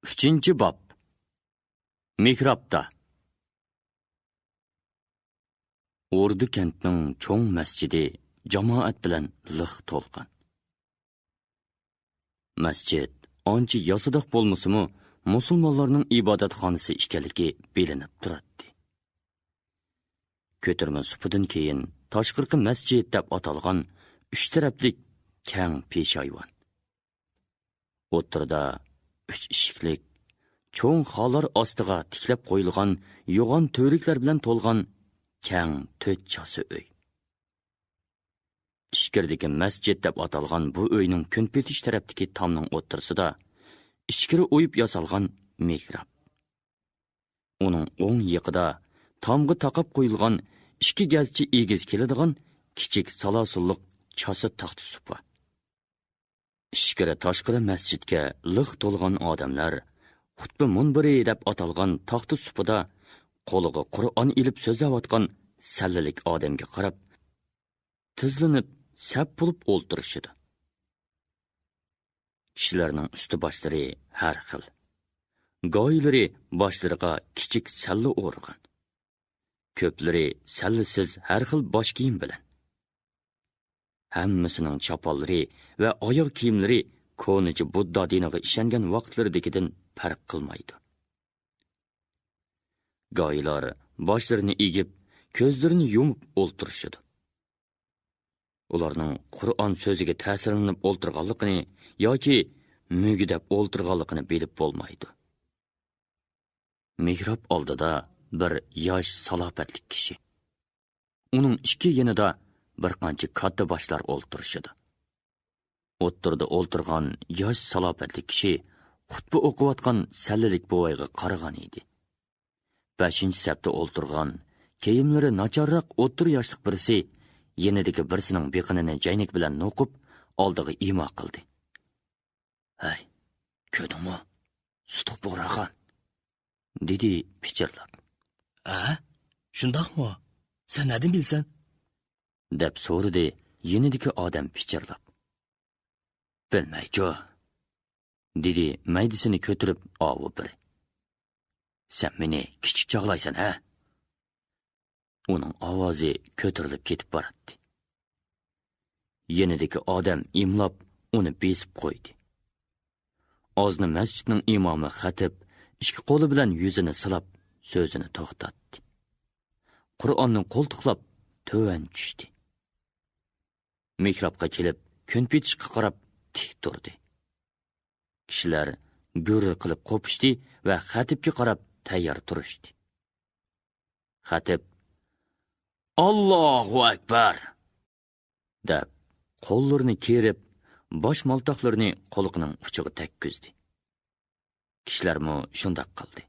Uchinchi bob. Mihrobda. O'rdi kentning cho'ng masjidi jamoat bilan liq to'lgan. Masjid ancha yosidoq bo'lmasa-mu, musulmonlarning ibodatxonasi ekanligi bilinib turadi. Ko'tirma supidan keyin tashqirqi masjid deb atalgan 3 taraflik keng peshayvon. O'tirda 3 eshiklik cho'ng xolar ostiga tiklab qo'yilgan yo'g'on to'riklar bilan to'lgan keng 4 chasi uy. Ichkiridagi masjid deb atalgan bu uyning kunpetish tarafdagi tomning o'rtasida ichkiri o'yib yasalgan mehrob. Uning o'ng yiqida tomga taqab qo'yilgan 2 gazchi egiz keladigan kichik salasulliq chasi taxti supa. Ichkiri tashqari masjidga liq to'lgan odamlar xutba munbiri deb atalgan taxti supida qo'liga Qur'on ilib so'zlayotgan sallalik odamga qarab tizlanib sap bo'lib o'ltirishdi. Kishilarning usti boshlari har xil. Go'ylari boshlariga kichik salla o'rgan. Ko'plari sallisiz har xil bosh kiyim bilan. Hammasining choponlari va oyoq kiyimlari ko'nichi Budda diniga ishongan vaqtlardagidan farq qilmaydi. Go'ylar boshlarini egib, ko'zlarini yumib o'ltirishdi. Ularning Qur'on so'ziga ta'sirlanib o'ltirganligini yoki mugidab o'ltirganligini bilib bo'lmaydi. Mehrob oldida bir yosh salobatli kishi. Uning ikki yonida bir qancha katta boshlar o'ltirishdi. O'ttirda o'ltirgan yosh salobatli kishi xutba o'qiyotgan sallalik bo'vayga qaragan edi. 5-safda o'ltirgan, kiyimlari nacharroq o'ttir yoshlik birisi yenidagi birisining beqinini jaynak bilan no'qib oldiga imo qildi. "Hey, ko'rdingmi? Sutuq bo'g'raqan", dedi pichirlab. Shundoqmi? Sen nima bilsan? deb so'radi yenidagi odam pichirlab. "Bilmayjo", dedi maydisini ko'tirib ovi biri. "Sen meni kichik chog'laysan, ha?" Uning ovozi ko'tarilib ketib boradi. Yenidagi odam imlab uni besib qo'ydi. Ozni masjidning imomi xatib, ikki qo'li bilan yuzini silab, so'zini to'xtatdi. Qur'onning qo'ltiqlab to'van tushdi. Mihrobga kelib, kunpetishga qarab tik turdi. Kishilar go'ri qilib qo'pishdi va xatibga qarab tayyor turishdi. Xatib "Allohu akbar" deb qo'llarini kerib, bosh maltoqlarini qo'liqining uchiga takkizdi. Kishilarmi shunday qildi.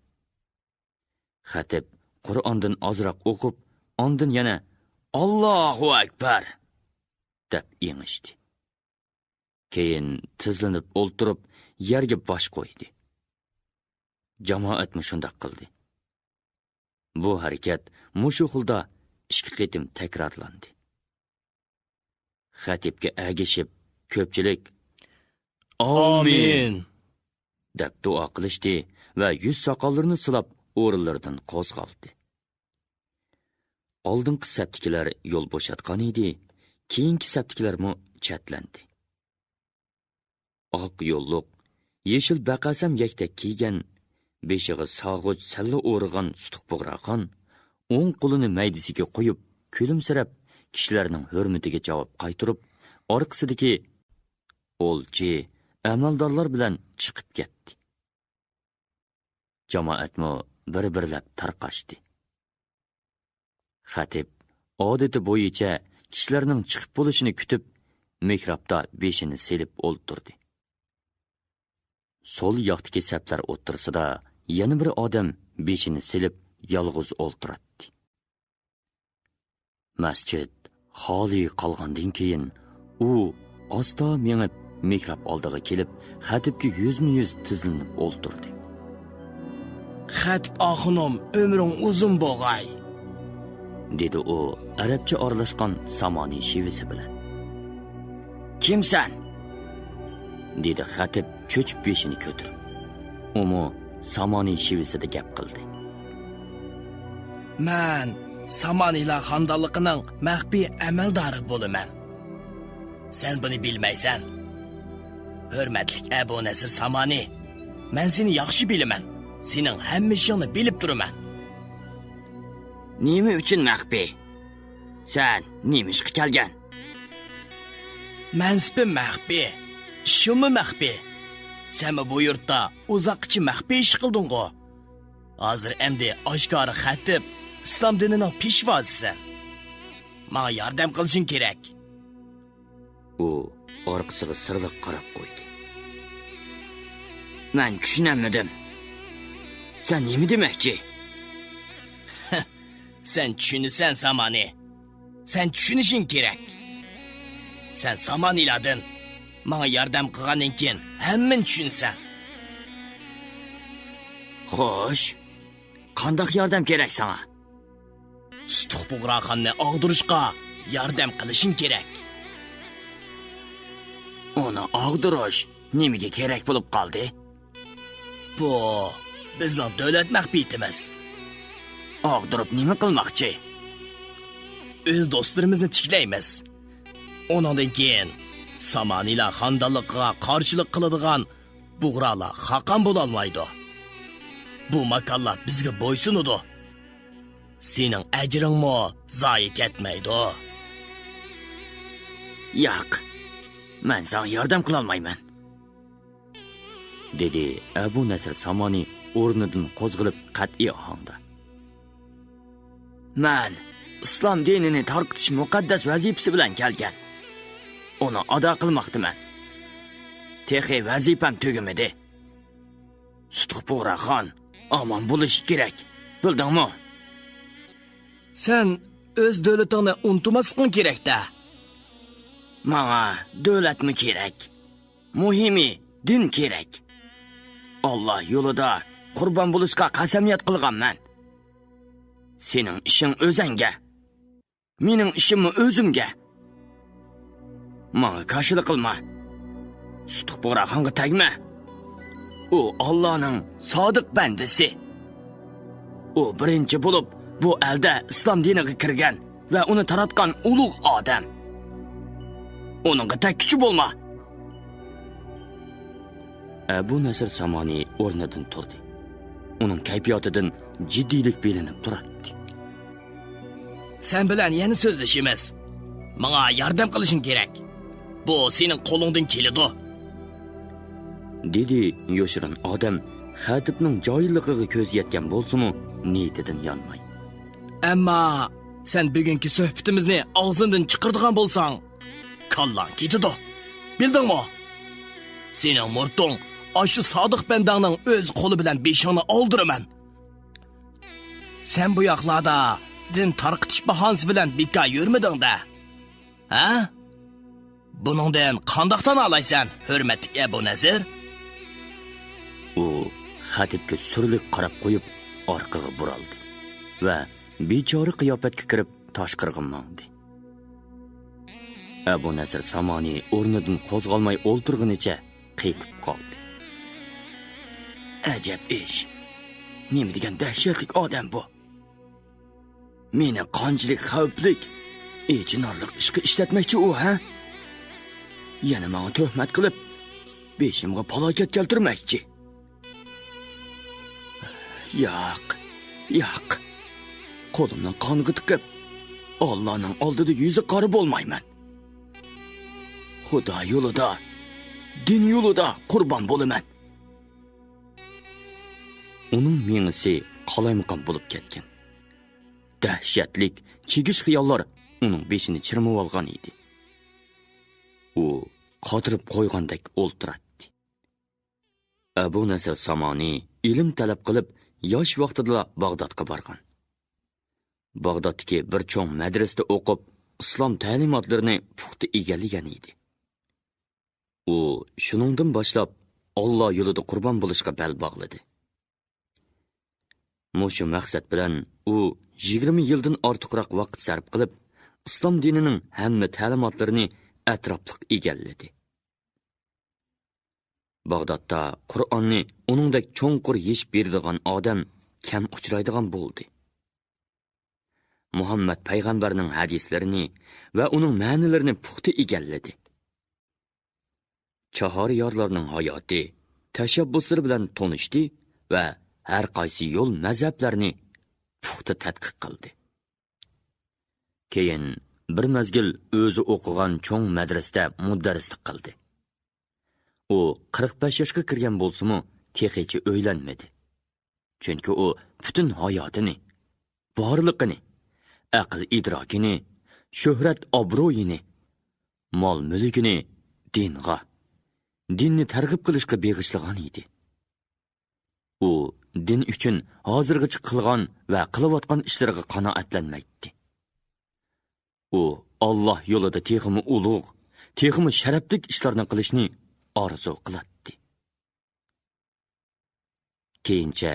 Xatib Qur'ondan ozroq o'qib, ondan yana "Allohu akbar" deb yengishdi. Keyin tizlanib o'ltirib, yerga bosh qo'ydi. Jamoatmi shunday qildi. Bu harakat mushu xilda 2 qitim takrorlandi. Xatibga agishib, ko'pchilik Amin deb duo qilishdi va yuz soqollarini silab o'rinlaridan qo'zg'aldi. Oldingi safdagilar yo'l bo'shatgan edi, keyingi safdagilarmi chatlandi. Oq yo'lliq, yeshil baqasam yaktak kiygan, beshig'i sog'uch salla o'rg'an sutuq bo'g'raqan, o'ng qo'lini maydisiga qo'yib, kulimsirab, kishilarning hurmatiga javob qaytirib, orqasidagi o'lchi, amaldorlar bilan chiqib ketdi. Jamoatmi bir-birlab tarqashdi. Xatib odati bo'yicha kishilarning chiqib bo'lishini kutib, mihrobda beshini selib o'ltirdi. Sol yoqdagi saflar o'rtasida yana bir odam beshini selib yolg'iz o'ltiradi. Masjid xoli qolgandan keyin u osta mengib mehrob oldiga kelib, xatibga yuzma-yuz tizlanib o'ltirdi. Xatib oxinom, umring uzun bo'lg'ay, dedi u arabcha oralashgan samoniy shivisi bilan. Kimsan? dedi xatib cho'chib beshini ko'tarib. Umu Samani shivisida gap qildi. Men Samanilar xonadonligining maxfiy amaldori bo'laman. Sen buni bilmaysan. Hurmatli Abu Nasr Samani, men seni yaxshi bilaman. Sening hamma ishingni bilib turaman. Nima uchun maxfiy? Sen nima ishga kelgan? Mansibim maxfiy, ishimmi maxfiy. Sen bu yurtda uzoqcha maxfiy ish qilding-ku. Hozir endi oshkora xatib islom dinining peshvosisan. Menga yordam qilishing kerak. U orqasiga sirliq qarab qo'ydi. Men tushunamadim. Sen nima demoqchi? Sen tushunasan Samani. Sen tushunishing kerak. Sen Samanilardan menga yordam qilgandan keyin hamma tushunsan. Xo'sh, qanday yordam kerak sana? Sutuq Bug'roxonni og'dirishga yordam qilishing kerak. Uni og'dirish nimaga kerak bo'lib qoldi? Bu bizning davlat maxfiyatimiz. Og'dirib nima qilmoqchi? O'z do'stlarimizni tiklaymiz. Ondan keyin Samanilar xonadonligiga qarshilik qiladigan bug'rolar haqam bo'la olmaydi. Bu makonlar bizga bo'ysunudi. Sening ajringmi zoyi ketmaydi. Yo'q. Men sana yordam qila olmayman. dedi Abu Nasr Samani o'rnidan qo'zg'alib qat'iy ohangda. Men islom dinini tarqitish muqaddas vazifasi bilan kelgan. Uni ado qilmoqdaman. Texi vazifam tugimidi. Sutuq Bug'roxon omon bo'lish kerak. Bildingmi? Sen o'z davlatingni unutmasliging kerak-da. Menga davlatmi kerak? Muhimi din kerak. Alloh yo'lida qurbon bo'lishga qasamyat qilganman. Sening ishing o'zingga. Mening ishimni o'zimga. Menga qarshilik qilma. Sutuq Bug'roxonga tagma. U Allohning sodiq bandasi. U birinchi bo'lib bu elda islom diniga kirgan va uni taratgan ulug' odam. Uningga takkichi bo'lma. Abu Nasr Samani o'rnidan turdi. Uning kayfiyatidan jiddiylik bilinib turadi. Sen bilan yana so'zlashimiz. Menga yordam qilishing kerak. Bu sening qo'lingdan keladi. dedi yoshirin odam xatibning joyilligiga ko'z yetgan bo'lsa-mu, niyatidan yonmay. Ammo sen bugungi suhbatimizni og'zingdan chiqirdigan bo'lsang, kallang ketadi. Bildingmi? Sening murtung shu sodiq bandangning o'z qo'li bilan beshingni oldiraman. Sen bu yoqlarda din tarqitish bahonasi bilan bekor yurmading-da. Ha? Buningdan qandoqdan olaysan, hurmatli Abu Nasr? U xatibga surlik qarab qo'yib, orqaga buraldi va bechora qiyofatga kirib toshqirg'i mangdi. Abu Nasr Samani o'rnidan qo'zg'almay o'ltirganicha qaytib qoldi. Ajab ish. Nima degan dahshatli odam bu? Meni qanchalik xavflik, ejinarliq ishga ishlatmoqchi u, ha? Yana menga tuhmat qilib, beshimga falokat keltirmoqchi. Yo'q. Qo'limni qonga tiqib, Allohning oldida yuzi qari bo'lmayman. Xudo yo'lida, din yo'lida qurbon bo'laman. Uning mengisi qalaymaqon bo'lib ketgan. Dahshatlik, chegish xiyollar uning beshini chirmab olgan edi. U qotirib qo'ygandek o'ltiradi. Abu Nasr Samani ilm talab qilib, yosh vaqtida Bag'dodga borgan. Bag'doddagi bir cho'ng madrasada o'qib, islom ta'limotlarini puxta egallagan edi. U shuningdan boshlab Alloh yo'lida qurbon bo'lishga bel bog'ladi. Mushu maqsad bilan u 20 yildan ortiqroq vaqt sarf qilib, islom dinining hamma ta'limotlarini atrofliq egalladi. Bag'dodda Qur'onni uningdek cho'nqur yechib beradigan odam kam uchraydigan bo'ldi. Muhammad payg'ambarning hadislarini va uning ma'nilarini puxta egalladi. Chahoriyorlarning hayoti, tashabbuslari bilan tanishdi va har qaysi yo'l mazhablarni puxta tadqiq qildi. Keyin bir mazgil o'zi o'qigan cho'ng madrasada mudarrislik qildi. U 45 yoshga kirgan bo'lsa-mu, texicha o'ylanmadi. Chunki u butun hayotini, borliqini, aql idrokini, shuhrat obro'yini, mol mulkini dinni targ'ib qilishga beg'ishlagan edi. U din uchun hozirgacha qilgan va qilayotgan ishlariga qanoatlanmaydi. U Alloh yo'lida texmi ulug', texmi sharafli ishlarni qilishni orzu qiladi. Keyincha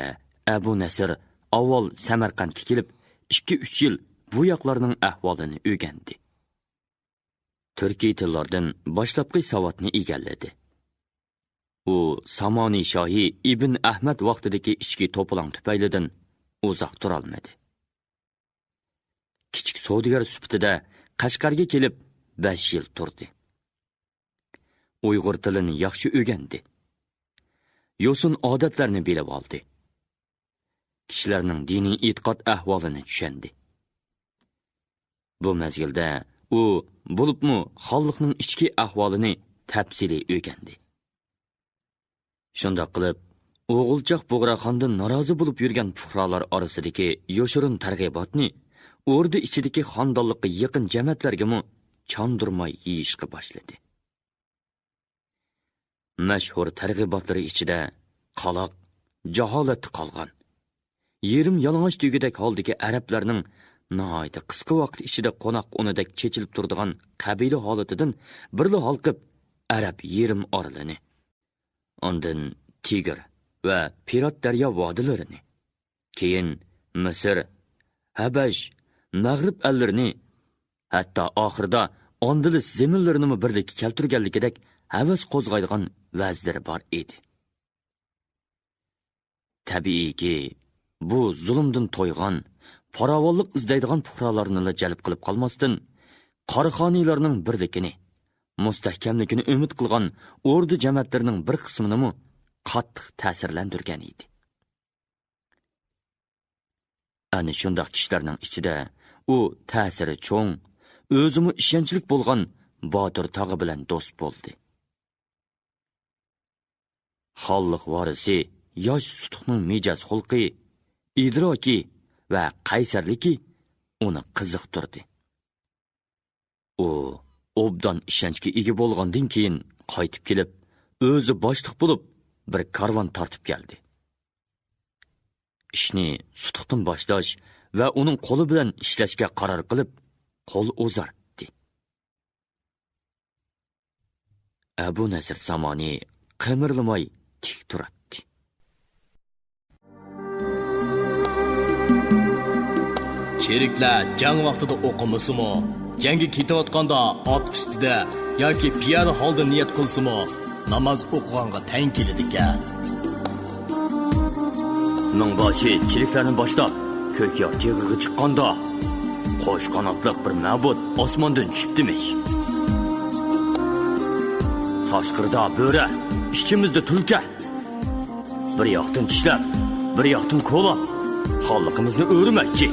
Abu Nasr avval Samarqandga kelib, 2-3 yil bu yoqlarning ahvolini o'rgandi. Turkiy tillardan boshlabqi savodni egalladi. U Samoniy shohi Ibn Ahmad vaqtidagi ichki to'polon tufaylidan uzoq tura olmadi. Kichik savdogar sifatida Qashqarga kelib 5 yil turdi. Uyg'ur tilini yaxshi o'rgandi. Yo'sin odatlarni bilib oldi. Kishilarning diniy e'tiqod ahvolini tushundi. Bu mezgilda u bo'libmi xalqning ichki ahvolini tafsiliy o'rgandi. Shunday qilib, O'g'ilchoq Bug'raxondan norozi bo'lib yurgan fuqarolar orasidagi yoshirin targ'ibotni o'rda ichidagi xonadonlikqa yaqin jamiyatlarga chondirmay yeyishga boshladi. Mashhur targ'ibotlari ichida qaloq, jaholati qolgan, yerim yalang'och tugidek holdagi arablarning nihoyatda qisqa vaqt ichida qo'noq o'nidek chechilib turadigan qabila holatidan birli halqib arab yerim oralini, ondan Tigr va Pirat daryo vodilarini, keyin Misr, Habash, Mag'rib allarini, hatto oxirida Andalus zaminlarini birlikka keltirganligidek havas qo'zg'aydigan vazlari bor edi. Tabiiyki, bu zulmdan to'ygan, farovonlik izlaydigan fuqarolarni jalb qilib qolmasdan, qorxoniylarning birligini, mustahkamligini umid qilgan o'rda jamiyatlarining bir qismini qattiq ta'sirlantirgan edi. Ana shunday kishilarning ichida u ta'siri cho'ng, o'zimi ishonchlik bo'lgan Botir tog'i bilan do'st bo'ldi. Xalq varisi yosh sutuqning mijoz xulqi, idroki va qaysarligi uni qiziqtirdi. U obdan ishonchga ega bo'lgandan keyin qaytib kelib, o'zi boshliq bo'lib bir karvon tortib keldi. Ishni sutuqdan boshlash va uning qo'li bilan ishlashga qaror qilib, qo'l uzatdi. Abu Nasr Samoniy qimirlamay tik turadi. Sheriklar jang vaqtida o'qimasimi, jangga ketayotganda ot ustida yoki piyoda holda niyat qilsimi, namoz o'qiganga teng keladi-ekan. Mingboshi chiriklarni boshlab ko'k yoq teg'iga chiqqanda qo'sh qanotli bir ma'bud osmondan tushibdimish. Tashqirda bo'ri, ichimizda tulka. Bir yoqdan tishlab, bir yoqdan qo'lab, xalqimizni o'rimoqchi.